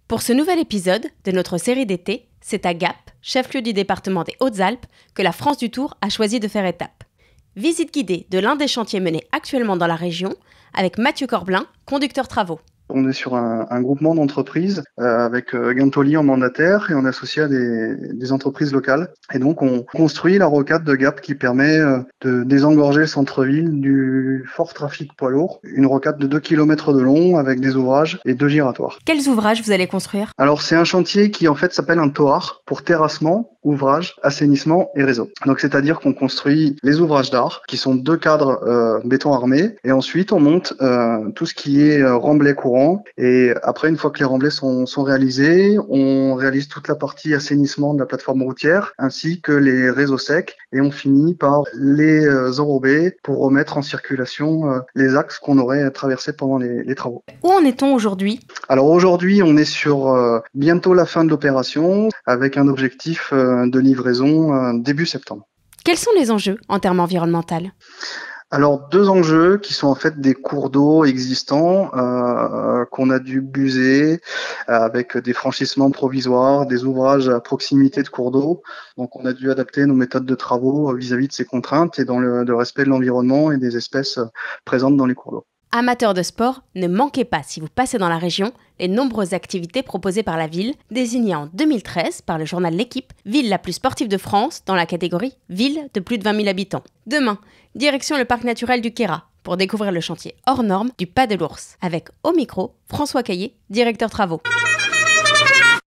Pour ce nouvel épisode de notre série d'été, c'est à Gap, chef-lieu du département des Hautes-Alpes, que la France du Tour a choisi de faire étape. Visite guidée de l'un des chantiers menés actuellement dans la région avec Mathieu Corbelin, conducteur travaux. On est sur un groupement d'entreprises avec Gantoli en mandataire et on est associé à des entreprises locales. Et donc on construit la rocade de Gap qui permet de désengorger le centre-ville du fort trafic poids lourd. Une rocade de 2 km de long avec des ouvrages et 2 giratoires. Quels ouvrages vous allez construire ? Alors c'est un chantier qui en fait s'appelle un TOAR pour terrassement, ouvrage, assainissement et réseau. Donc c'est-à-dire qu'on construit les ouvrages d'art qui sont 2 cadres béton armé et ensuite on monte tout ce qui est remblai courant. Et après, une fois que les remblais sont réalisés, on réalise toute la partie assainissement de la plateforme routière ainsi que les réseaux secs et on finit par les enrober pour remettre en circulation les axes qu'on aurait traversés pendant les travaux. Où en est-on aujourd'hui ? Alors aujourd'hui, on est sur bientôt la fin de l'opération avec un objectif de livraison début septembre. Quels sont les enjeux en termes environnementaux ? Alors 2 enjeux qui sont en fait des cours d'eau existants qu'on a dû buser avec des franchissements provisoires, des ouvrages à proximité de cours d'eau. Donc on a dû adapter nos méthodes de travaux vis-à-vis de ces contraintes et dans le respect de l'environnement et des espèces présentes dans les cours d'eau. Amateurs de sport, ne manquez pas, si vous passez dans la région, les nombreuses activités proposées par la ville, désignée en 2013 par le journal L'Équipe, ville la plus sportive de France dans la catégorie ville de plus de 20 000 habitants. Demain, direction le parc naturel du Queyras pour découvrir le chantier hors norme du Pas de l'Ours, avec au micro François Caillé, directeur travaux.